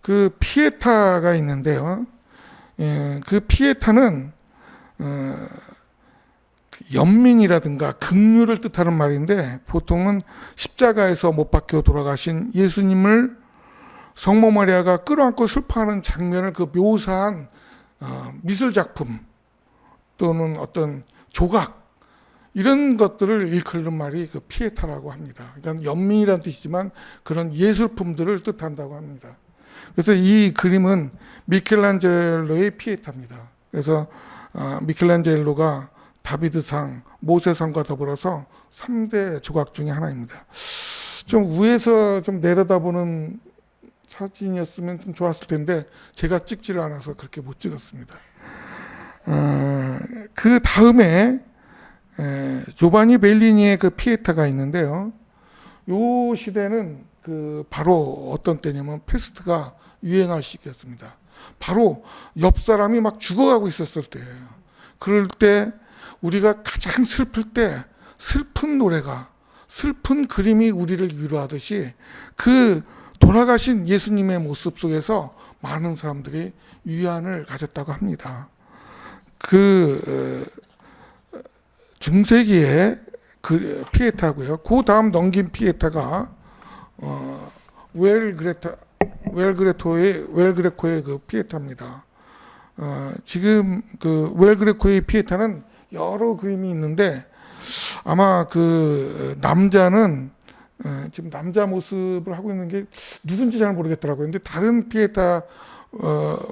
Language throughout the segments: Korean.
그 피에타가 있는데요. 그 피에타는 연민이라든가 긍휼을 뜻하는 말인데, 보통은 십자가에서 못 박혀 돌아가신 예수님을 성모 마리아가 끌어안고 슬퍼하는 장면을 그 묘사한 미술 작품 또는 어떤 조각, 이런 것들을 일컬는 말이 그 피에타라고 합니다. 그러니까 연민이라는 뜻이지만 그런 예술품들을 뜻한다고 합니다. 그래서 이 그림은 미켈란젤로의 피에타입니다. 그래서 미켈란젤로가 다비드상, 모세상과 더불어서 3대 조각 중에 하나입니다. 좀 위에서 좀 내려다보는 사진이었으면 좀 좋았을 텐데 제가 찍지를 않아서 그렇게 못 찍었습니다. 그 다음에 조바니 벨리니의 그 피에타가 있는데요. 이 시대는 그 바로 어떤 때냐면 페스트가 유행할 시기였습니다. 바로 옆 사람이 막 죽어가고 있었을 때예요. 그럴 때 우리가 가장 슬플 때 슬픈 노래가, 슬픈 그림이 우리를 위로하듯이 그 돌아가신 예수님의 모습 속에서 많은 사람들이 위안을 가졌다고 합니다. 그 중세기에 그 피에타고요. 그 다음 넘긴 피에타가 웰그레코의 그 피에타입니다. 지금 그 웰그레코의 피에타는 여러 그림이 있는데 아마 그 남자는 지금 남자 모습을 하고 있는 게 누군지 잘 모르겠더라고요. 근데 다른 피에타,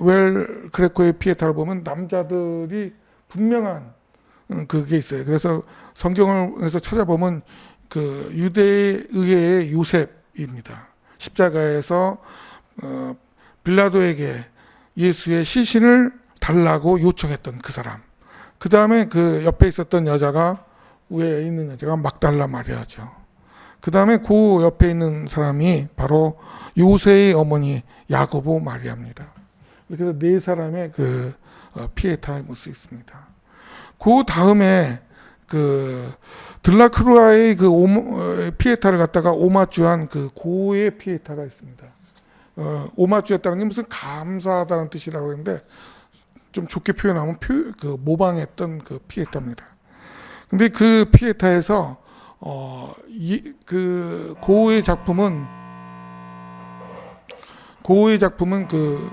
웰그레코의 피에타를 보면 남자들이 분명한 그게 있어요. 그래서 성경을 찾아보면 그 유대 의회의 요셉입니다. 십자가에서 빌라도에게 예수의 시신을 달라고 요청했던 그 사람. 그 다음에 그 옆에 있었던 여자가, 위에 있는 여자가 막달라 마리아죠. 그 다음에 그 옆에 있는 사람이 바로 요새의 어머니 야고보 마리아입니다. 그래서 네 사람의 그 피에타의 모습이 있습니다. 그 다음에 그 들라크루아의 그 피에타를 갖다가 오마주한 그 고의 피에타가 있습니다. 오마주였다는 게 무슨 감사하다는 뜻이라고 했는데 좀 좋게 표현하면 그 모방했던 그 피에타입니다. 근데 그 피에타에서 그 고의 작품은 그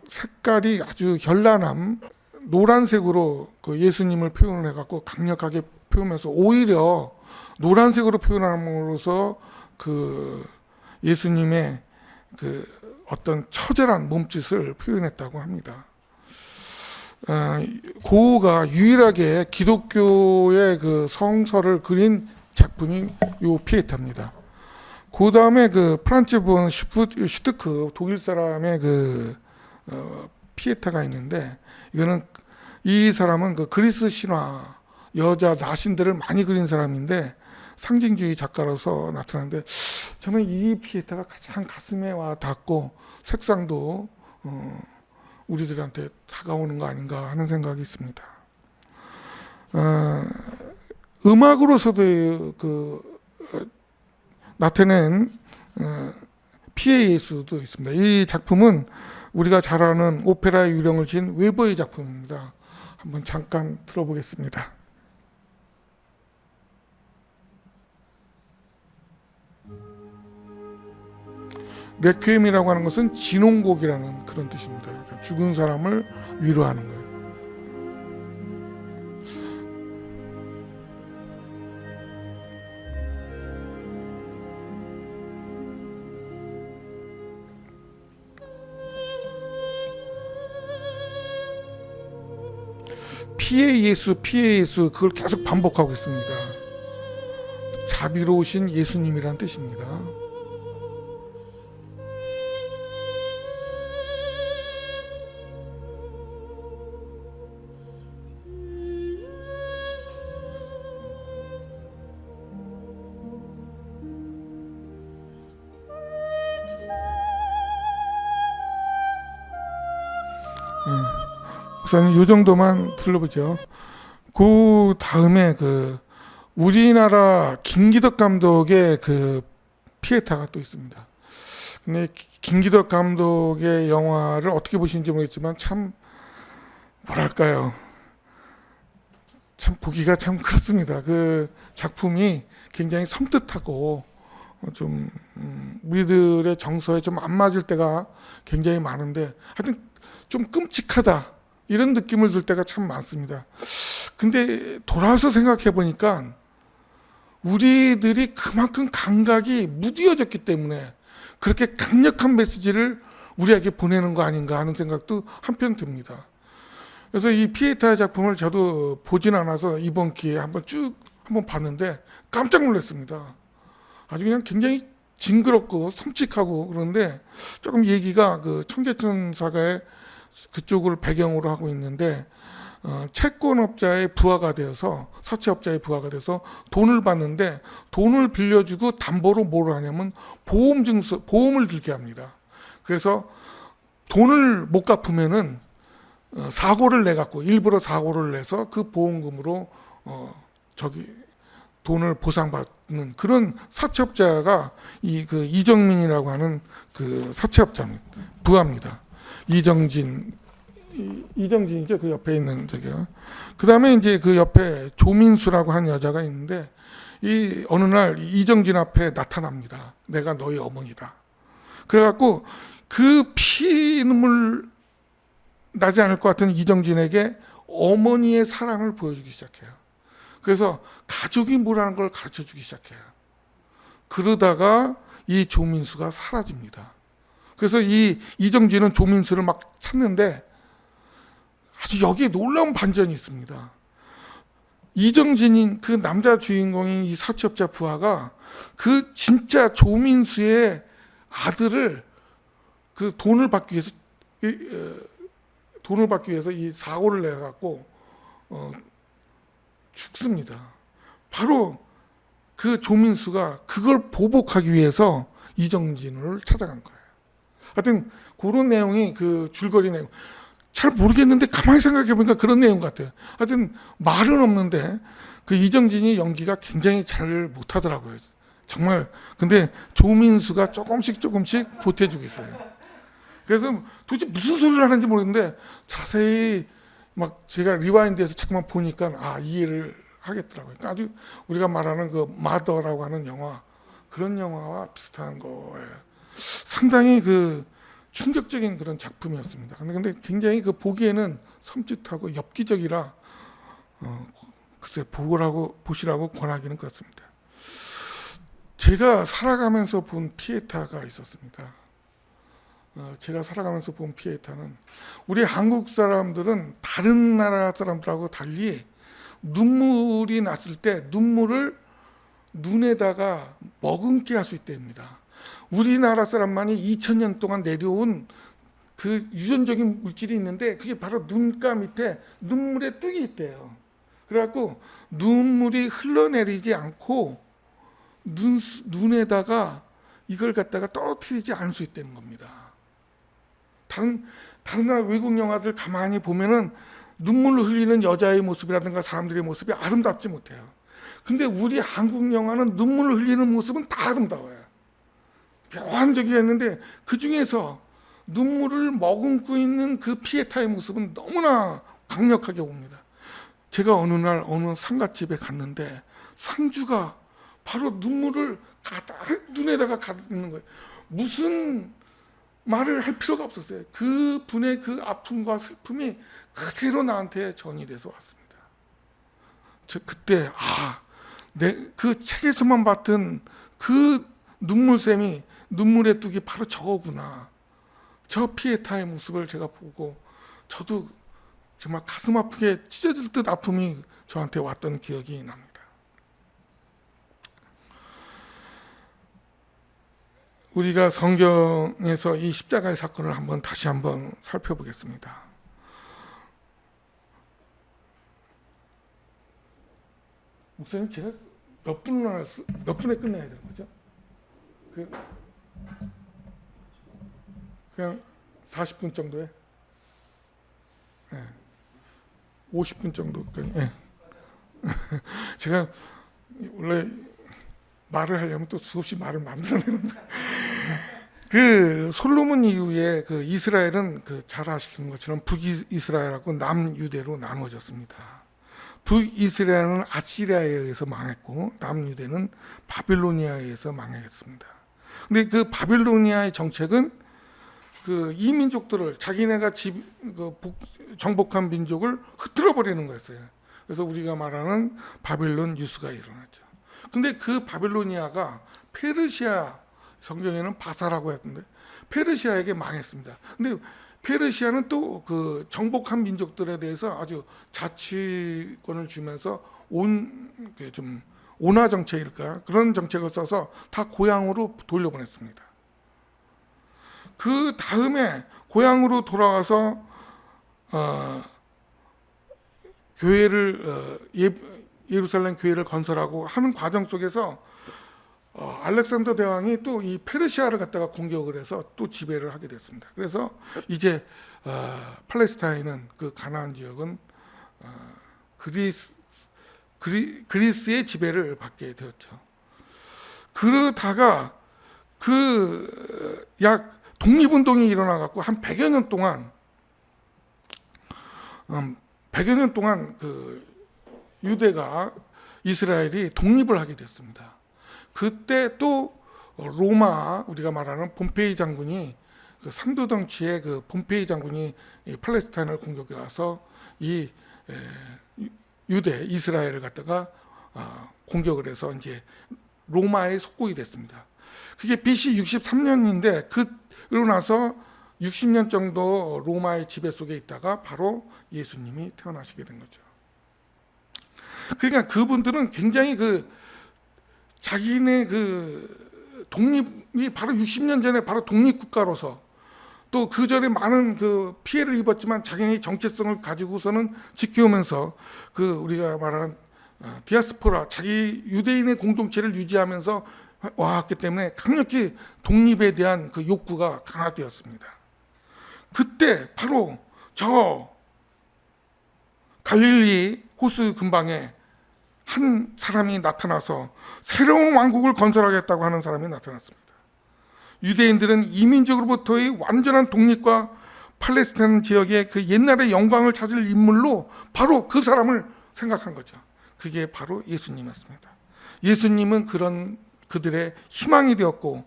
색깔이 아주 현란함, 노란색으로 그 예수님을 표현을 해갖고 강력하게 표현하면서 오히려 노란색으로 표현함으로써 그 예수님의 그 어떤 처절한 몸짓을 표현했다고 합니다. 고우가 유일하게 기독교의 그 성서를 그린 작품이 요 피에타입니다. 그 다음에 그 프란츠 본 슈트크 독일 사람의 그 피에타가 있는데, 이거는 이 사람은 그 그리스 신화 여자 나신들을 많이 그린 사람인데 상징주의 작가로서 나타나는데, 저는 이 피에타가 가장 가슴에 와 닿고 색상도 우리들한테 다가오는 거 아닌가 하는 생각이 있습니다. 음악으로서도 그 나타낸 피의 예수도 있습니다. 이 작품은 우리가 잘 아는 오페라의 유령을 지은 웨버의 작품입니다. 한번 잠깐 들어보겠습니다. 레퀴엠이라고 하는 것은 진홍곡이라는 그런 뜻입니다. 죽은 사람을 위로하는 거예요. 피의 예수, 피의 예수, 그걸 계속 반복하고 있습니다. 자비로우신 예수님이란 뜻입니다. 우선 이 정도만 들러보죠. 그 다음에 그 우리나라 김기덕 감독의 그 피에타가 또 있습니다. 근데 김기덕 감독의 영화를 어떻게 보시는지 모르겠지만 참 뭐랄까요, 참 보기가 참 그렇습니다. 그 작품이 굉장히 섬뜩하고 좀 우리들의 정서에 좀 안 맞을 때가 굉장히 많은데, 하여튼 좀 끔찍하다 이런 느낌을 들 때가 참 많습니다. 근데 돌아서 생각해 보니까 우리들이 그만큼 감각이 무뎌졌기 때문에 그렇게 강력한 메시지를 우리에게 보내는 거 아닌가 하는 생각도 한편 듭니다. 그래서 이 피에타의 작품을 저도 보진 않아서 이번 기회에 한번 봤는데 깜짝 놀랐습니다. 아주 그냥 굉장히 징그럽고 섬찟하고, 그런데 조금 얘기가 그 청계천 사가의 그쪽을 배경으로 하고 있는데, 채권업자의 부하가 되어서, 사채업자의 부하가 돼서 돈을 받는데, 돈을 빌려주고 담보로 뭘 하냐면 보험을 들게 합니다. 그래서 돈을 못 갚으면은 사고를 내 갖고, 일부러 사고를 내서 그 보험금으로 돈을 보상받는 그런 사채업자가 그 이정민이라고 하는 그 사채업자입니다. 부하입니다. 이정진이죠. 그 옆에 있는 저기요. 그 다음에 이제 그 옆에 조민수라고 하는 여자가 있는데, 이 어느 날 이정진 앞에 나타납니다. 내가 너희 어머니다. 그래갖고 그 피눈물 나지 않을 것 같은 이정진에게 어머니의 사랑을 보여주기 시작해요. 그래서 가족이 뭐라는 걸 가르쳐주기 시작해요. 그러다가 이 조민수가 사라집니다. 그래서 이 이정진은 조민수를 막 찾는데 아주 여기에 놀라운 반전이 있습니다. 이정진인 그 남자 주인공인 이 사채업자 부하가 그 진짜 조민수의 아들을 그 돈을 받기 위해서 이 사고를 내 갖고 죽습니다. 바로 그 조민수가 그걸 보복하기 위해서 이정진을 찾아간 거예요. 하여튼 그런 내용이 그 줄거리 내용. 잘 모르겠는데 가만히 생각해 보니까 그런 내용 같아요. 하여튼 말은 없는데 그 이정진이 연기가 굉장히 잘 못하더라고요. 정말. 근데 조민수가 조금씩 보태주고 있어요. 그래서 도대체 무슨 소리를 하는지 모르겠는데 자세히 막 제가 리와인드해서 자꾸만 보니까 이해를 하겠더라고요. 그러니까 아주 우리가 말하는 그 마더라고 하는 영화, 그런 영화와 비슷한 거예요. 상당히 그 충격적인 그런 작품이었습니다. 근데 굉장히 그 보기에는 섬찟하고 엽기적이라 글쎄 보시라고 권하기는 그렇습니다. 제가 살아가면서 본 피에타가 있었습니다. 제가 살아가면서 본 피에타는, 우리 한국 사람들은 다른 나라 사람들하고 달리 눈물이 났을 때 눈물을 눈에다가 머금게 할 수 있답니다. 우리나라 사람만이 2000년 동안 내려온 그 유전적인 물질이 있는데, 그게 바로 눈가 밑에 눈물의 뚝이 있대요. 그래갖고 눈물이 흘러내리지 않고 눈에다가 이걸 갖다가 떨어뜨리지 않을 수 있다는 겁니다. 다른 나라 외국 영화들 가만히 보면은 눈물을 흘리는 여자의 모습이라든가 사람들의 모습이 아름답지 못해요. 근데 우리 한국 영화는 눈물을 흘리는 모습은 다 아름다워요. 묘한 적이 있는데 그 중에서 눈물을 머금고 있는 그 피에타의 모습은 너무나 강력하게 봅니다. 제가 어느 날 어느 상갓집에 갔는데 상주가 바로 눈물을 가득 눈에다가 가득는 거예요. 무슨 말을 할 필요가 없었어요. 그 분의 그 아픔과 슬픔이 그대로 나한테 전이돼서 왔습니다. 저 그때 그 책에서만 봤던 그 눈물샘이, 눈물의 뚝이 바로 저거구나. 저 피에타의 모습을 제가 보고 저도 정말 가슴 아프게 찢어질 듯 아픔이 저한테 왔던 기억이 납니다. 우리가 성경에서 이 십자가의 사건을 다시 한번 살펴보겠습니다. 목사님, 제가 몇 분에 끝내야 되는 거죠? 그냥 40분 정도에? 네. 50분 정도. 네. 제가 원래 말을 하려면 또 수없이 말을 만들어내는데 그 솔로몬 이후에 그 이스라엘은 그 잘 아시는 것처럼 북이스라엘하고 남유대로 나누어졌습니다. 북이스라엘은 아시리아에 의해서 망했고 남유대는 바빌로니아에 의해서 망했습니다. 근데 그 바빌로니아의 정책은 그 이민족들을 자기네가 정복한 민족을 흩뜨려 버리는 거였어요. 그래서 우리가 말하는 바빌론 유수가 일어났죠. 근데 그 바빌로니아가 페르시아, 성경에는 바사라고 했는데 페르시아에게 망했습니다. 근데 페르시아는 또 그 정복한 민족들에 대해서 아주 자치권을 주면서 좀 온화 정책일까 그런 정책을 써서 다 고향으로 돌려보냈습니다. 그 다음에 고향으로 돌아와서 교회를 예루살렘 교회를 건설하고 하는 과정 속에서 알렉산더 대왕이 또 이 페르시아를 갖다가 공격을 해서 또 지배를 하게 됐습니다. 그래서 이제 팔레스타인은 그 가나안 지역은 그리스의 지배를 받게 되었죠. 그러다가 그 약 독립운동이 일어나갖고 한 100여 년 동안 그 유대가 이스라엘이 독립을 하게 됐습니다. 그때 또 로마 우리가 말하는 폼페이 장군이 그 삼두덩치의 그 폼페이 장군이 팔레스타인을 공격해 와서 이 유대 이스라엘을 갖다가 공격을 해서 이제 로마의 속국이 됐습니다. 그게 BC 63년인데 그러고 나서 60년 정도 로마의 지배 속에 있다가 바로 예수님이 태어나시게 된 거죠. 그러니까 그분들은 굉장히 그 자기네 그 독립이 바로 60년 전에 바로 독립국가로서 또 그 전에 많은 그 피해를 입었지만 자기네 정체성을 가지고서는 지켜오면서 그 우리가 말하는 디아스포라 자기 유대인의 공동체를 유지하면서 왔기 때문에 강력히 독립에 대한 그 욕구가 강화되었습니다. 그때 바로 저 갈릴리 호수 근방에 한 사람이 나타나서 새로운 왕국을 건설하겠다고 하는 사람이 나타났습니다. 유대인들은 이민족으로부터의 완전한 독립과 팔레스타인 지역의 그 옛날의 영광을 찾을 인물로 바로 그 사람을 생각한 거죠. 그게 바로 예수님이었습니다. 예수님은 그들의 희망이 되었고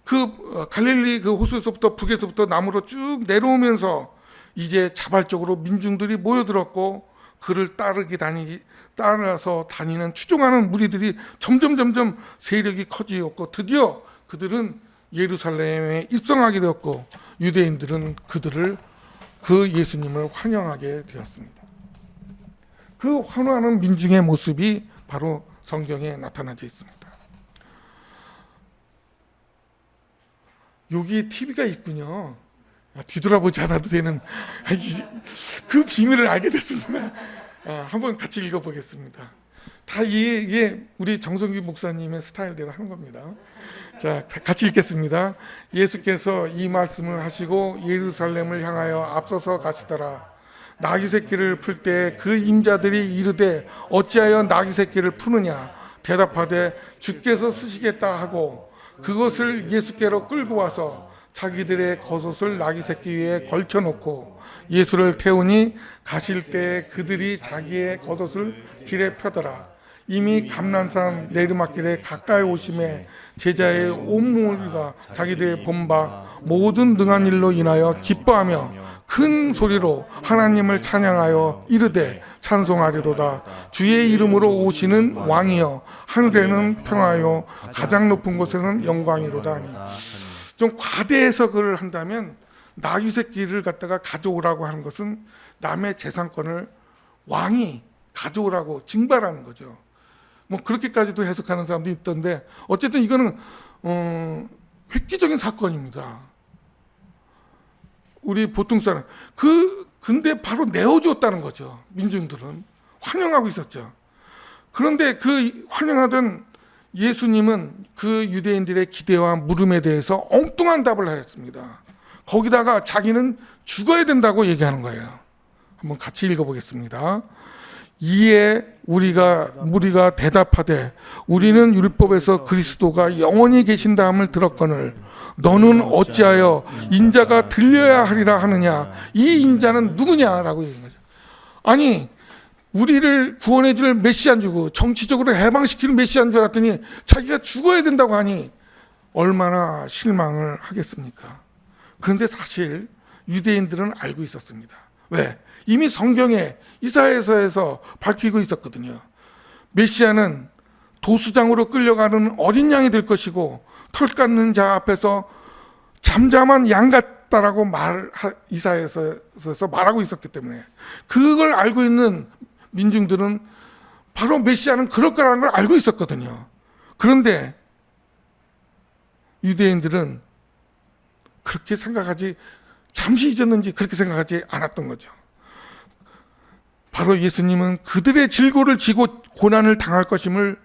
그 갈릴리 그 호수에서부터 북에서부터 남으로 쭉 내려오면서 이제 자발적으로 민중들이 모여들었고 그를 따라서 다니는 추종하는 무리들이 점점 세력이 커지었고 드디어 그들은 예루살렘에 입성하게 되었고 유대인들은 그 예수님을 환영하게 되었습니다. 그 환호하는 민중의 모습이 바로 성경에 나타나져 있습니다. 여기 TV가 있군요. 뒤돌아보지 않아도 되는 그 비밀을 알게 됐습니다. 한번 같이 읽어보겠습니다. 다 이게 우리 정성규 목사님의 스타일대로 하는 겁니다. 자, 같이 읽겠습니다. 예수께서 이 말씀을 하시고 예루살렘을 향하여 앞서서 가시더라. 나귀 새끼를 풀 때 그 임자들이 이르되 어찌하여 나귀 새끼를 푸느냐 대답하되 주께서 쓰시겠다 하고 그것을 예수께로 끌고 와서 자기들의 겉옷을 나귀 새끼 위에 걸쳐놓고 예수를 태우니 가실 때 그들이 자기의 겉옷을 길에 펴더라. 이미 감난산 내리막길에 가까이 오심에 제자의 온 무리가 자기들의 본바 모든 능한 일로 인하여 기뻐하며 큰 소리로 하나님을 찬양하여 이르되 찬송하리로다. 주의 이름으로 오시는 왕이여 하늘에는 평화요 가장 높은 곳에는 영광이로다 하니. 좀 과대 해석을 한다면 나귀 새끼를 갖다가 가져오라고 하는 것은 남의 재산권을 왕이 가져오라고 징발하는 거죠. 뭐 그렇게까지도 해석하는 사람도 있던데 어쨌든 이거는 획기적인 사건입니다. 우리 보통 사람 근데 바로 내어주었다는 거죠. 민중들은 환영하고 있었죠. 그런데 그 환영하던 예수님은 그 유대인들의 기대와 물음에 대해서 엉뚱한 답을 하였습니다. 거기다가 자기는 죽어야 된다고 얘기하는 거예요. 한번 같이 읽어보겠습니다. 이에 우리가 대답하되 우리는 율법에서 그리스도가 영원히 계신다함을 들었거늘 너는 어찌하여 인자가 들려야 하리라 하느냐. 이 인자는 누구냐라고 얘기한 거죠. 아니, 우리를 구원해 줄 메시아인 주고 정치적으로 해방시키는 메시아인 줄 알았더니 자기가 죽어야 된다고 하니 얼마나 실망을 하겠습니까? 그런데 사실 유대인들은 알고 있었습니다. 왜? 이미 성경에 이사야서에서 밝히고 있었거든요. 메시아는 도수장으로 끌려가는 어린 양이 될 것이고 털 깎는 자 앞에서 잠잠한 양 같다라고 이사야서에서 말하고 있었기 때문에 그걸 알고 있는 민중들은 바로 메시아는 그럴 거라는 걸 알고 있었거든요. 그런데 유대인들은 그렇게 생각하지, 잠시 잊었는지 그렇게 생각하지 않았던 거죠. 바로 예수님은 그들의 질고를 지고 고난을 당할 것임을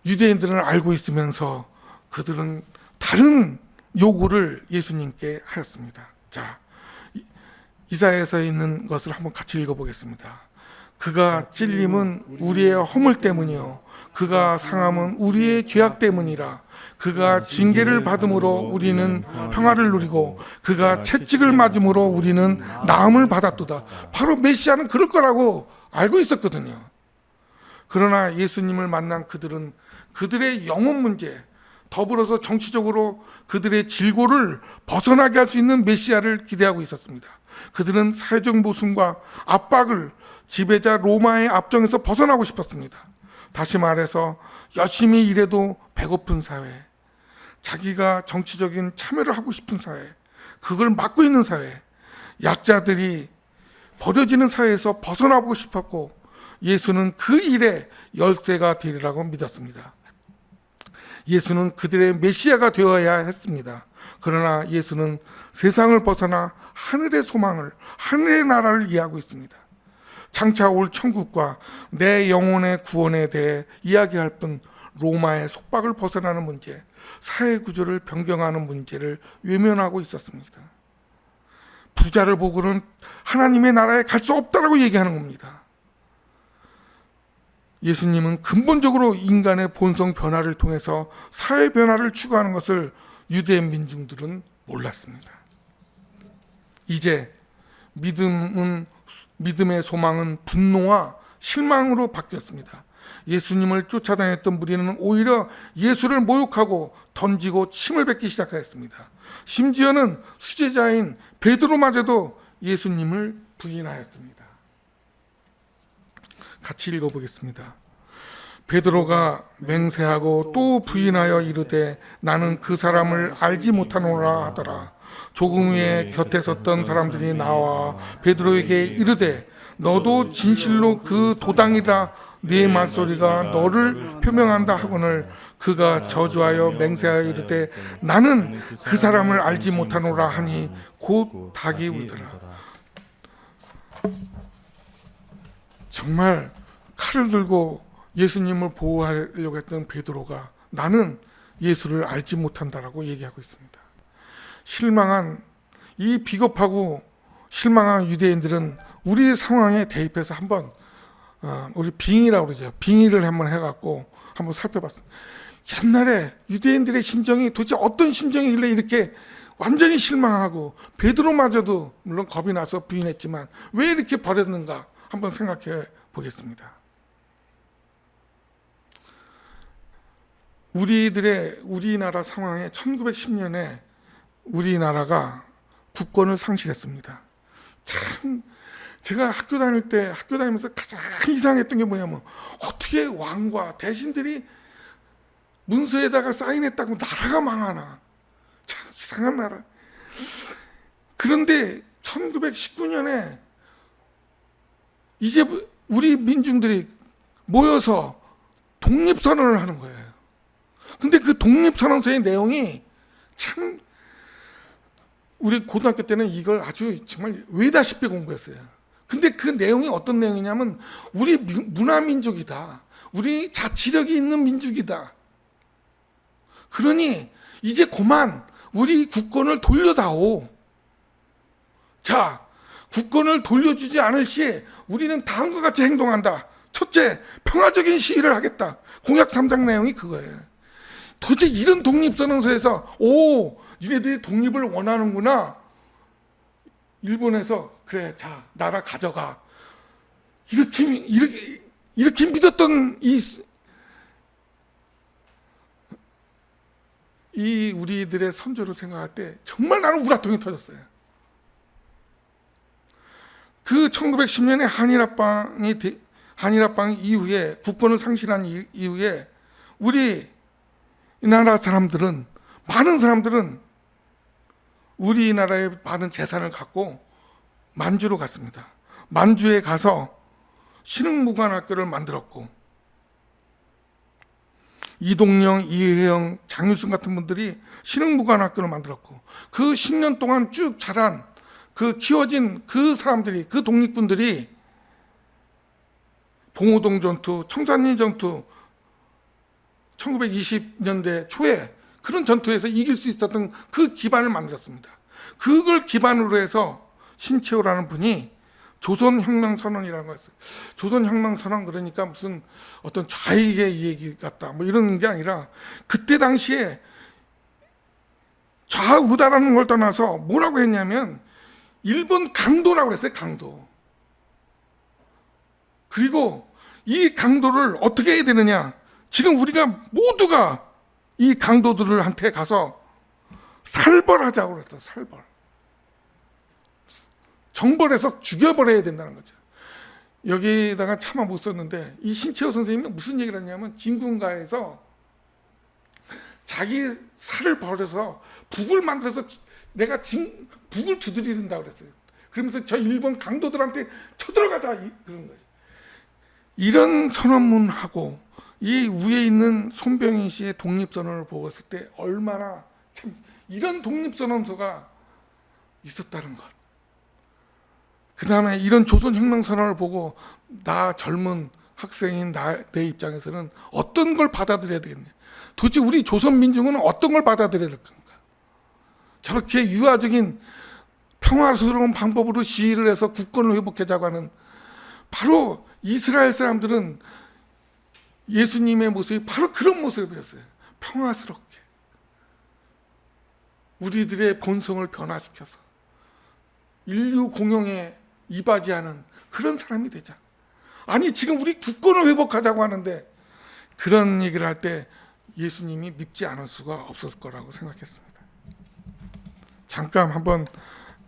유대인들은 알고 있으면서 그들은 다른 요구를 예수님께 하였습니다. 자, 이사야서에 있는 것을 한번 같이 읽어보겠습니다. 그가 찔림은 우리의 허물 때문이요 그가 상함은 우리의 죄악 때문이라. 그가 징계를 받음으로 우리는 평화를 누리고 그가 채찍을 맞음으로 우리는 나음을 받았도다. 바로 메시아는 그럴 거라고 알고 있었거든요. 그러나 예수님을 만난 그들은 그들의 영혼 문제, 더불어서 정치적으로 그들의 질고를 벗어나게 할 수 있는 메시아를 기대하고 있었습니다. 그들은 사회적 모순과 압박을 지배자 로마의 압정에서 벗어나고 싶었습니다. 다시 말해서 열심히 일해도 배고픈 사회, 자기가 정치적인 참여를 하고 싶은 사회, 그걸 막고 있는 사회, 약자들이 버려지는 사회에서 벗어나고 싶었고 예수는 그 일에 열쇠가 되리라고 믿었습니다. 예수는 그들의 메시아가 되어야 했습니다. 그러나 예수는 세상을 벗어나 하늘의 소망을, 하늘의 나라를 이해하고 있습니다. 장차 올 천국과 내 영혼의 구원에 대해 이야기할 뿐 로마의 속박을 벗어나는 문제, 사회 구조를 변경하는 문제를 외면하고 있었습니다. 부자를 보고는 하나님의 나라에 갈 수 없다라고 얘기하는 겁니다. 예수님은 근본적으로 인간의 본성 변화를 통해서 사회 변화를 추구하는 것을 유대 민중들은 몰랐습니다. 이제 믿음의 소망은 분노와 실망으로 바뀌었습니다. 예수님을 쫓아다녔던 무리는 오히려 예수를 모욕하고 던지고 침을 뱉기 시작하였습니다. 심지어는 수제자인 베드로마저도 예수님을 부인하였습니다. 같이 읽어보겠습니다. 베드로가 맹세하고 또 부인하여 이르되 나는 그 사람을 알지 못하노라 하더라. 조금 후에 곁에 섰던 사람들이 나와 베드로에게 이르되 너도 진실로 그 도당이라 네 말소리가 너를 표명한다 하거늘 그가 저주하여 맹세하여 이르되 나는 그 사람을 알지 못하노라 하니 곧 닭이 울더라. 정말 칼을 들고 예수님을 보호하려고 했던 베드로가 나는 예수를 알지 못한다라고 얘기하고 있습니다. 실망한 이 비겁하고 실망한 유대인들은 우리 상황에 대입해서 한번 우리 빙의라고 그러죠. 빙의를 한번 해갖고 한번 살펴봤습니다. 옛날에 유대인들의 심정이 도대체 어떤 심정이길래 이렇게 완전히 실망하고 베드로마저도 물론 겁이 나서 부인했지만 왜 이렇게 버렸는가 한번 생각해 보겠습니다. 우리나라 상황에 1910년에 우리나라가 국권을 상실했습니다. 참 제가 학교 다니면서 가장 이상했던 게 뭐냐면 어떻게 왕과 대신들이 문서에다가 사인했다고 나라가 망하나. 참 이상한 나라. 그런데 1919년에 이제 우리 민중들이 모여서 독립선언을 하는 거예요. 근데 그 독립선언서의 내용이 참 우리 고등학교 때는 이걸 아주 정말 외다싶게 공부했어요. 근데 그 내용이 어떤 내용이냐면 우리 문화민족이다. 우리 자치력이 있는 민족이다. 그러니 이제 그만 우리 국권을 돌려다오. 자, 국권을 돌려주지 않을 시 우리는 다음과 같이 행동한다. 첫째, 평화적인 시위를 하겠다. 공약 3장 내용이 그거예요. 도대체 이런 독립선언서에서 니네들이 독립을 원하는구나. 일본에서 그래, 자, 나라 가져가. 이렇게 믿었던 이 우리들의 선조를 생각할 때 정말 나는 우라통이 터졌어요. 그 1910년에 한일합방 이후에 국권을 상실한 이후에 우리나라 사람들은, 많은 사람들은 우리나라의 많은 재산을 갖고 만주로 갔습니다. 만주에 가서 신흥무관학교를 만들었고, 이동영, 이혜영, 장유순 같은 분들이 신흥무관학교를 만들었고, 그 10년 동안 쭉 자란 키워진 그 사람들이, 그 독립군들이 봉오동 전투, 청산리 전투, 1920년대 초에 그런 전투에서 이길 수 있었던 그 기반을 만들었습니다. 그걸 기반으로 해서 신채호라는 분이 조선혁명선언이라는 거 했어요. 조선혁명선언 그러니까 무슨 어떤 좌익의 얘기 같다 뭐 이런 게 아니라, 그때 당시에 좌우다라는 걸 떠나서 뭐라고 했냐면 일본 강도라고 했어요. 강도. 그리고 이 강도를 어떻게 해야 되느냐, 지금 우리가 모두가 이 강도들한테 가서 살벌하자고 그랬죠. 살벌. 정벌해서 죽여버려야 된다는 거죠. 여기다가 차마 못 썼는데, 이 신채호 선생님이 무슨 얘기를 했냐면, 진군가에서 자기 살을 버려서 북을 만들어서 내가 북을 두드린다고 그랬어요. 그러면서 저 일본 강도들한테 쳐들어가자 그런 거죠. 이런 선언문하고 이 위에 있는 손병희 씨의 독립선언을 보았을 때 얼마나 참 이런 독립선언서가 있었다는 것. 그 다음에 이런 조선혁명선언을 보고 나 젊은 학생인 내 입장에서는 어떤 걸 받아들여야 되겠냐. 도대체 우리 조선민중은 어떤 걸 받아들여야 될 건가. 저렇게 유화적인 평화스러운 방법으로 시위를 해서 국권을 회복하자고 하는, 바로 이스라엘 사람들은 예수님의 모습이 바로 그런 모습이었어요. 평화스럽게 우리들의 본성을 변화시켜서 인류 공영에 이바지하는 그런 사람이 되자. 아니 지금 우리 국권을 회복하자고 하는데, 그런 얘기를 할 때 예수님이 밉지 않을 수가 없었을 거라고 생각했습니다. 잠깐 한번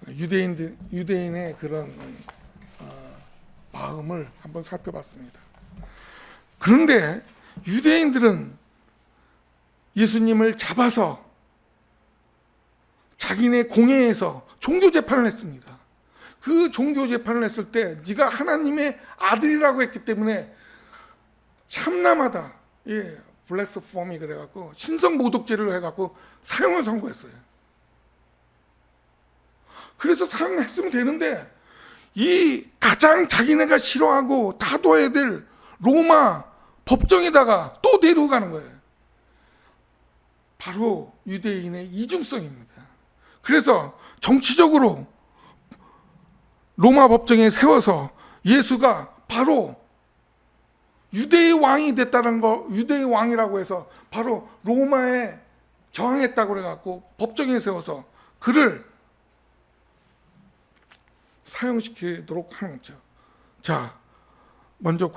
유대인의 그런 마음을 한번 살펴봤습니다. 그런데 유대인들은 예수님을 잡아서 자기네 공회에서 종교 재판을 했습니다. 그 종교 재판을 했을 때 네가 하나님의 아들이라고 했기 때문에 참남하다, 블레스폼이 그래갖고 신성 모독죄를 해갖고 사형을 선고했어요. 그래서 사형했으면 되는데, 이 가장 자기네가 싫어하고 타도해야 될 로마 법정에다가 또 데리고 가는 거예요. 바로 유대인의 이중성입니다. 그래서 정치적으로 로마 법정에 세워서 예수가 바로 유대의 왕이 됐다는 거, 유대의 왕이라고 해서 바로 로마에 저항했다고 그래갖고 법정에 세워서 그를 사형시키도록 하는 거죠. 자, 먼저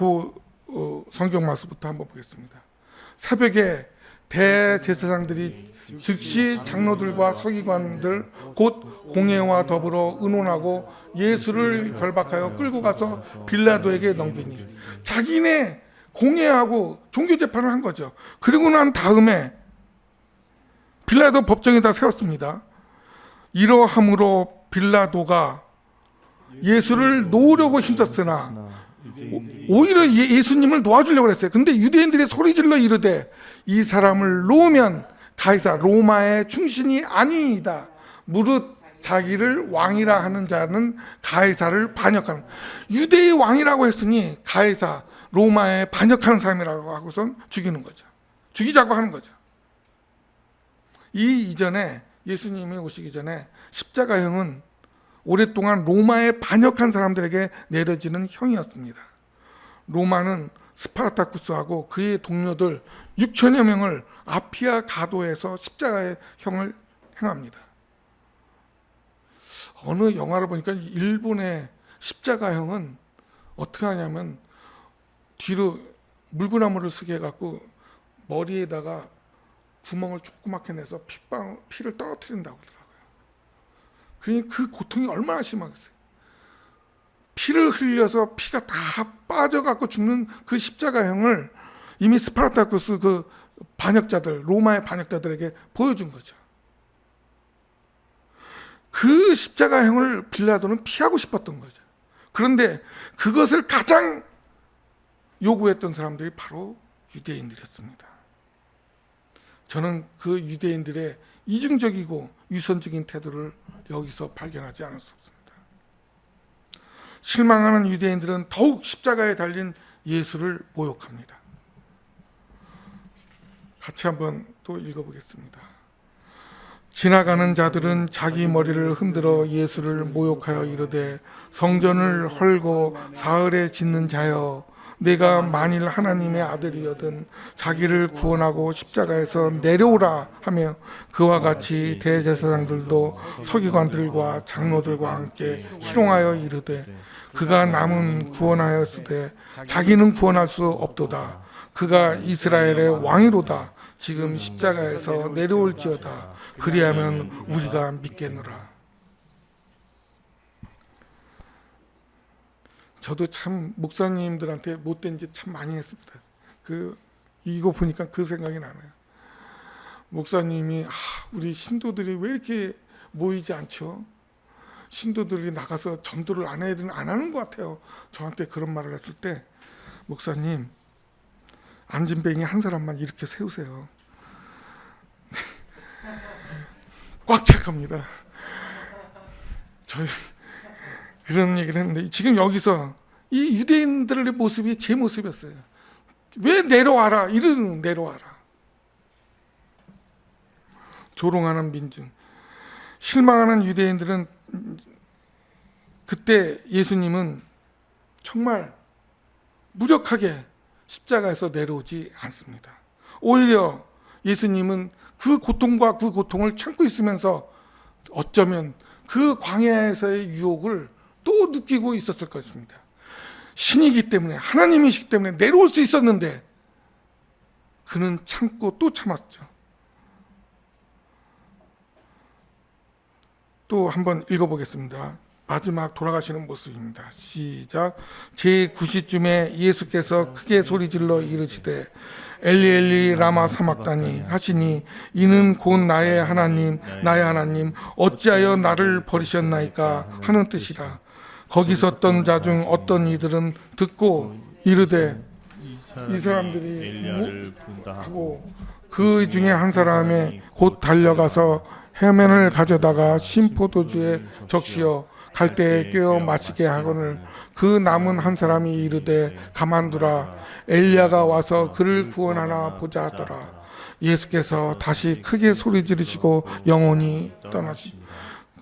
성경 말씀부터 한번 보겠습니다. 새벽에 대제사장들이 즉시 장로들과 서기관들 곧 공회와 더불어 의논하고 예수를 결박하여 끌고 가서 빌라도에게 넘기니, 자기네 공회하고 종교 재판을 한 거죠. 그리고 난 다음에 빌라도 법정에다 세웠습니다. 이러함으로 빌라도가 예수를 놓으려고 힘썼으나 오히려 예수님을 놓아주려고 했어요. 근데 유대인들이 소리질러 이르되 이 사람을 놓으면 가이사 로마의 충신이 아니이다. 무릇 자기를 왕이라 하는 자는 가이사를 반역하는, 유대의 왕이라고 했으니 가이사 로마에 반역하는 사람이라고 하고선 죽이는 거죠. 죽이자고 하는 거죠. 이 이전에 예수님이 오시기 전에 십자가형은 오랫동안 로마에 반역한 사람들에게 내려지는 형이었습니다. 로마는 스파르타쿠스하고 그의 동료들 6천여 명을 아피아 가도에서 십자가의 형을 행합니다. 어느 영화를 보니까 일본의 십자가형은 어떻게 하냐면 뒤로 물구나무를 쓰게 해갖고 머리에다가 구멍을 조그맣게 내서 피를 떨어뜨린다고 그러더라고요. 그 고통이 얼마나 심하겠어요. 피를 흘려서 피가 다 빠져갖고 죽는 그 십자가형을 이미 스파르타쿠스 그 반역자들, 로마의 반역자들에게 보여준 거죠. 그 십자가형을 빌라도는 피하고 싶었던 거죠. 그런데 그것을 가장 요구했던 사람들이 바로 유대인들이었습니다. 저는 그 유대인들의 이중적이고 위선적인 태도를 여기서 발견하지 않을 수 없습니다. 실망하는 유대인들은 더욱 십자가에 달린 예수를 모욕합니다. 같이 한번 또 읽어보겠습니다. 지나가는 자들은 자기 머리를 흔들어 예수를 모욕하여 이르되 성전을 헐고 사흘에 짓는 자여 내가 만일 하나님의 아들이거든 자기를 구원하고 십자가에서 내려오라 하며 그와 같이 대제사장들도 서기관들과 장로들과 함께 희롱하여 이르되 그가 남은 구원하였으되 자기는 구원할 수 없도다. 그가 이스라엘의 왕이로다. 지금 십자가에서 내려올지어다. 그리하면 우리가 믿겠노라. 저도 참 목사님들한테 못된 짓 참 많이 했습니다. 이거 보니까 그 생각이 나네요. 목사님이 우리 신도들이 왜 이렇게 모이지 않죠? 신도들이 나가서 전도를 안 하는 것 같아요. 저한테 그런 말을 했을 때 목사님 안진뱅이 한 사람만 이렇게 세우세요. 꽉 찰겁니다. 저희 그런 얘기를 했는데 지금 여기서 이 유대인들의 모습이 제 모습이었어요. 왜 내려와라 이러는 내려와라. 조롱하는 민중, 실망하는 유대인들은 그때 예수님은 정말 무력하게 십자가에서 내려오지 않습니다. 오히려 예수님은 그 고통과 그 고통을 참고 있으면서 어쩌면 그 광야에서의 유혹을 또 느끼고 있었을 것입니다. 신이기 때문에 하나님이시기 때문에 내려올 수 있었는데 그는 참고 또 참았죠. 또 한번 읽어보겠습니다. 마지막 돌아가시는 모습입니다. 시작. 제9시쯤에 예수께서 크게 소리질러 이르시되 엘리 엘리 라마 사막다니 하시니 이는 곧 나의 하나님 나의 하나님 어찌하여 나를 버리셨나이까 하는 뜻이라. 거기 섰던 자 중 어떤 이들은 듣고 이르되 이 사람들이 하고 그 중에 한 사람이 곧 달려가서 해면을 가져다가 신포도주에 적시어 갈대에 꿰어 마시게 하거늘 그 남은 한 사람이 이르되 가만두라 엘리야가 와서 그를 구원하나 보자 하더라. 예수께서 다시 크게 소리 지르시고 영원히 떠나시.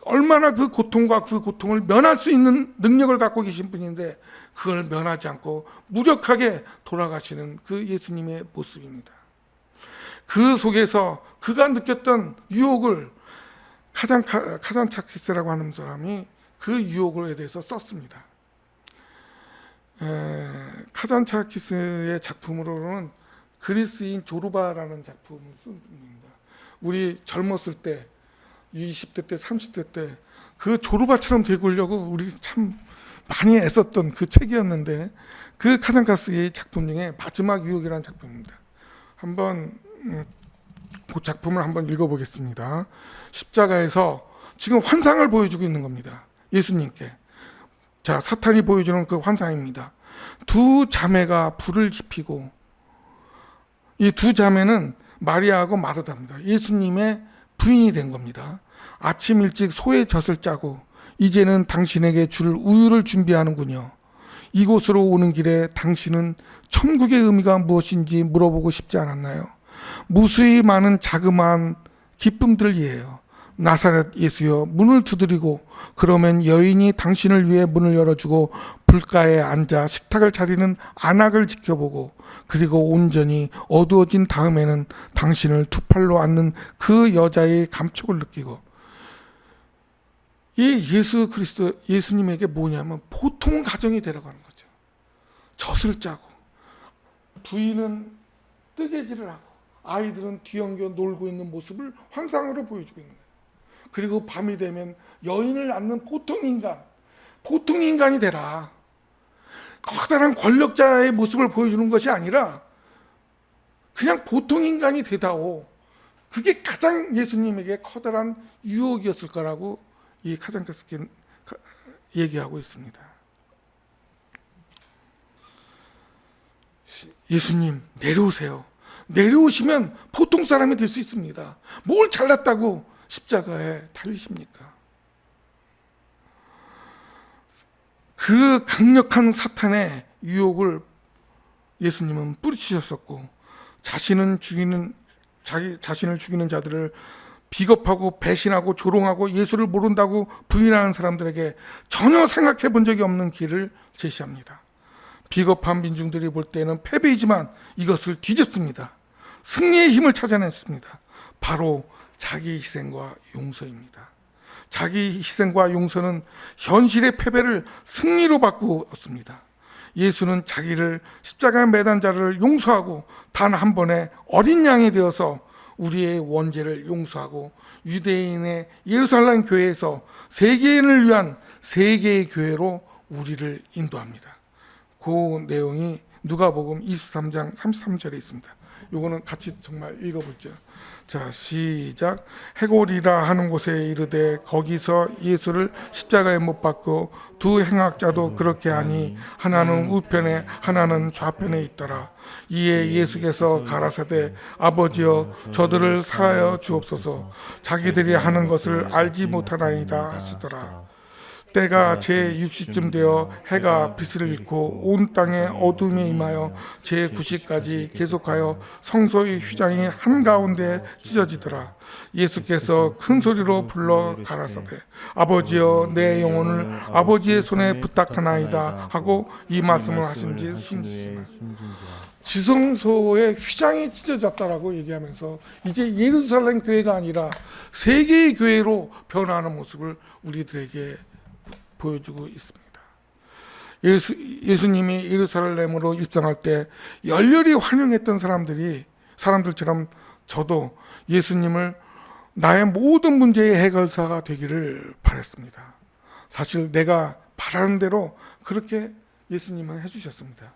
얼마나 그 고통과 그 고통을 면할 수 있는 능력을 갖고 계신 분인데 그걸 면하지 않고 무력하게 돌아가시는 그 예수님의 모습입니다. 그 속에서 그가 느꼈던 유혹을 카잔차키스라고 하는 사람이 그 유혹에 대해서 썼습니다. 카잔차키스의 작품으로는 그리스인 조르바라는 작품을 쓴 분입니다. 우리 젊었을 때 20대 때 30대 때 그 조르바처럼 되고려고 우리 참 많이 애썼던 그 책이었는데 그 카잔차키스의 작품 중에 마지막 유혹이라는 작품입니다. 한번 그 작품을 한번 읽어보겠습니다. 십자가에서 지금 환상을 보여주고 있는 겁니다. 예수님께. 자, 사탄이 보여주는 그 환상입니다. 두 자매가 불을 지피고 이 두 자매는 마리아하고 마르다입니다. 예수님의 부인이 된 겁니다. 아침 일찍 소의 젖을 짜고 이제는 당신에게 줄 우유를 준비하는군요. 이곳으로 오는 길에 당신은 천국의 의미가 무엇인지 물어보고 싶지 않았나요? 무수히 많은 자그마한 기쁨들이에요. 나사렛 예수여, 문을 두드리고 그러면 여인이 당신을 위해 문을 열어주고 불가에 앉아 식탁을 차리는 안악을 지켜보고 그리고 온전히 어두워진 다음에는 당신을 두 팔로 안는 그 여자의 감촉을 느끼고. 이 예수 그리스도 예수님에게 뭐냐면 보통 가정이 되라고 하는 거죠. 젖을 짜고 부인은 뜨개질을 하고 아이들은 뒤엉겨 놀고 있는 모습을 환상으로 보여주고 있는 거예요. 그리고 밤이 되면 여인을 안는 보통 인간이 되라. 커다란 권력자의 모습을 보여주는 것이 아니라 그냥 보통 인간이 되다오. 그게 가장 예수님에게 커다란 유혹이었을 거라고 이 카장카스킨 얘기하고 있습니다. 예수님 내려오세요. 내려오시면 보통 사람이 될 수 있습니다. 뭘 잘났다고 십자가에 달리십니까? 그 강력한 사탄의 유혹을 예수님은 뿌리치셨었고 자신을 죽이는 자들을 비겁하고 배신하고 조롱하고 예수를 모른다고 부인하는 사람들에게 전혀 생각해 본 적이 없는 길을 제시합니다. 비겁한 민중들이 볼 때는 패배이지만 이것을 뒤집습니다. 승리의 힘을 찾아냈습니다. 바로 자기 희생과 용서입니다. 자기 희생과 용서는 현실의 패배를 승리로 바꾸었습니다. 예수는 자기를 십자가에 매단 자를 용서하고 단 한 번의 어린 양이 되어서 우리의 원죄를 용서하고 유대인의 예루살렘 교회에서 세계인을 위한 세계의 교회로 우리를 인도합니다. 그 내용이 누가복음 23장 33절에 있습니다. 요거는 같이 정말 읽어보죠. 자, 시작. 해골이라 하는 곳에 이르되 거기서 예수를 십자가에 못 박고 두 행악자도 그렇게 하니 하나는 우편에 하나는 좌편에 있더라. 이에 예수께서 가라사대 아버지여 저들을 사하여 주옵소서 자기들이 하는 것을 알지 못하나이다 하시더라. 때가 제6시쯤 되어 해가 빛을 잃고 온 땅에 어둠이 임하여 제9시까지 계속하여 성소의 휘장이 한가운데 찢어지더라. 예수께서 큰 소리로 불러 가라사대 아버지여 내 영혼을 아버지의 손에 부탁하나이다 하고 이 말씀을 하신 지 숨지시나. 지성소의 휘장이 찢어졌다라고 얘기하면서 이제 예루살렘 교회가 아니라 세계의 교회로 변화하는 모습을 우리들에게 보여주고 있습니다. 예수님이 예루살렘으로 입성할 때 열렬히 환영했던 사람들처럼 저도 예수님을 나의 모든 문제의 해결사가 되기를 바랬습니다. 사실 내가 바라는 대로 그렇게 예수님은 해주셨습니다.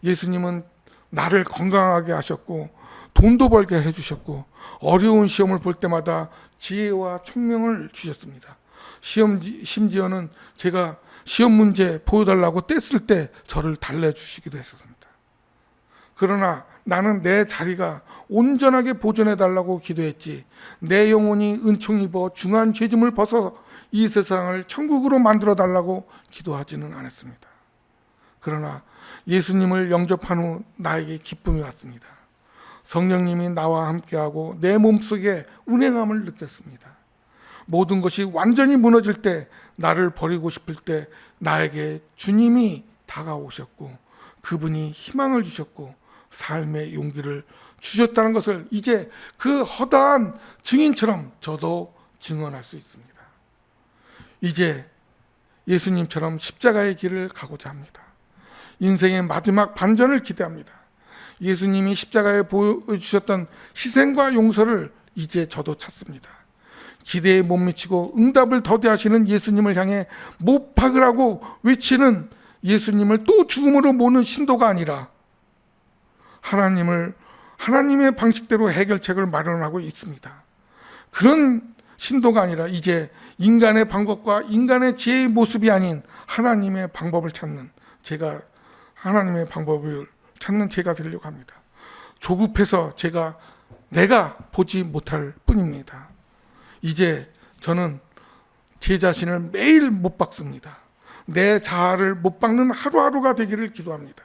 예수님은 나를 건강하게 하셨고 돈도 벌게 해주셨고 어려운 시험을 볼 때마다 지혜와 총명을 주셨습니다. 심지어는 제가 시험 문제 보여달라고 뗐을 때 저를 달래주시기도 했었습니다. 그러나 나는 내 자리가 온전하게 보존해달라고 기도했지 내 영혼이 은총 입어 중한 죄짐을 벗어 이 세상을 천국으로 만들어달라고 기도하지는 않았습니다. 그러나 예수님을 영접한 후 나에게 기쁨이 왔습니다. 성령님이 나와 함께하고 내 몸속에 운행함을 느꼈습니다. 모든 것이 완전히 무너질 때 나를 버리고 싶을 때 나에게 주님이 다가오셨고 그분이 희망을 주셨고 삶의 용기를 주셨다는 것을 이제 그 허다한 증인처럼 저도 증언할 수 있습니다. 이제 예수님처럼 십자가의 길을 가고자 합니다. 인생의 마지막 반전을 기대합니다. 예수님이 십자가에 보여주셨던 희생과 용서를 이제 저도 찾습니다. 기대에 못 미치고 응답을 더디하시는 예수님을 향해 못 박으라고 외치는 예수님을 또 죽음으로 모는 신도가 아니라 하나님의 방식대로 해결책을 마련하고 있습니다. 그런 신도가 아니라 이제 인간의 방법과 인간의 지혜의 모습이 아닌 하나님의 방법을 찾는 제가 되려고 합니다. 조급해서 내가 보지 못할 뿐입니다. 이제 저는 제 자신을 매일 못 박습니다. 내 자아를 못 박는 하루하루가 되기를 기도합니다.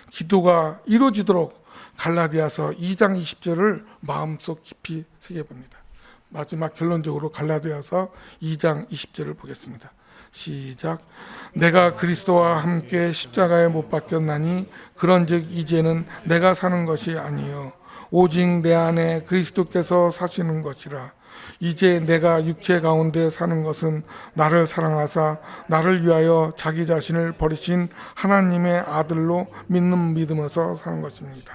기도가 이루어지도록 갈라디아서 2장 20절을 마음속 깊이 새겨봅니다. 마지막 결론적으로 갈라디아서 2장 20절을 보겠습니다. 시작. 내가 그리스도와 함께 십자가에 못 박혔나니 그런즉 이제는 내가 사는 것이 아니요 오직 내 안에 그리스도께서 사시는 것이라. 이제 내가 육체 가운데 사는 것은 나를 사랑하사 나를 위하여 자기 자신을 버리신 하나님의 아들로 믿는 믿음에서 사는 것입니다.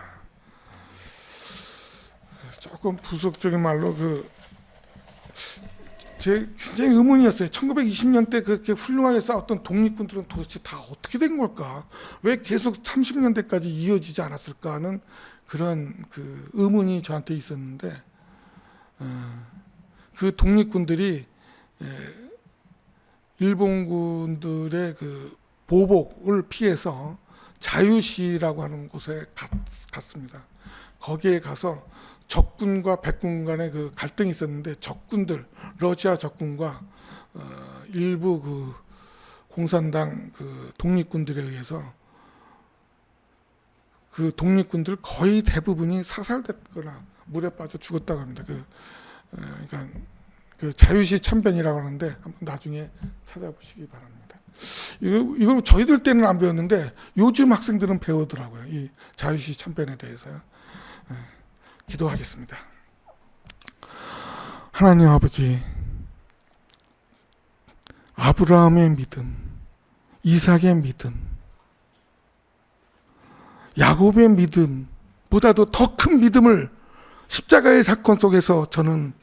조금 부수적인 말로 제 굉장히 의문이었어요. 1920년대 그렇게 훌륭하게 싸웠던 독립군들은 도대체 다 어떻게 된 걸까? 왜 계속 30년대까지 이어지지 않았을까 하는 그런 의문이 저한테 있었는데, 그 독립군들이 일본군들의 보복을 피해서 자유시라고 하는 곳에 갔습니다. 거기에 가서 적군과 백군 간의 갈등이 있었는데, 적군들, 러시아 적군과 일부 공산당 독립군들에 의해서 그 독립군들 거의 대부분이 사살됐거나 물에 빠져 죽었다고 합니다. 그러니까 자유시 참변이라고 하는데 한번 나중에 찾아보시기 바랍니다. 이걸 저희들 때는 안 배웠는데 요즘 학생들은 배우더라고요. 이 자유시 참변에 대해서요. 기도하겠습니다. 하나님 아버지, 아브라함의 믿음, 이삭의 믿음, 야곱의 믿음보다도 더 큰 믿음을 십자가의 사건 속에서 저는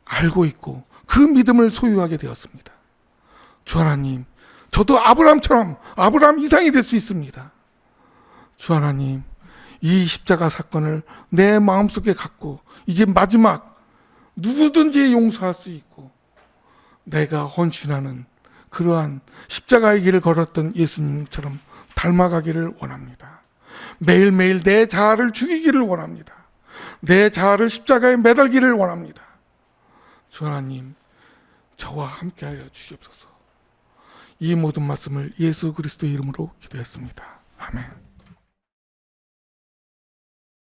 알고 있고 그 믿음을 소유하게 되었습니다. 주 하나님, 저도 아브라함처럼 아브라함 이상이 될 수 있습니다. 주 하나님, 이 십자가 사건을 내 마음속에 갖고 이제 마지막 누구든지 용서할 수 있고 내가 헌신하는 그러한 십자가의 길을 걸었던 예수님처럼 닮아가기를 원합니다. 매일매일 내 자아를 죽이기를 원합니다. 내 자아를 십자가에 매달기를 원합니다. 주 하나님, 저와 함께하여 주시옵소서. 이 모든 말씀을 예수 그리스도의 이름으로 기도했습니다. 아멘.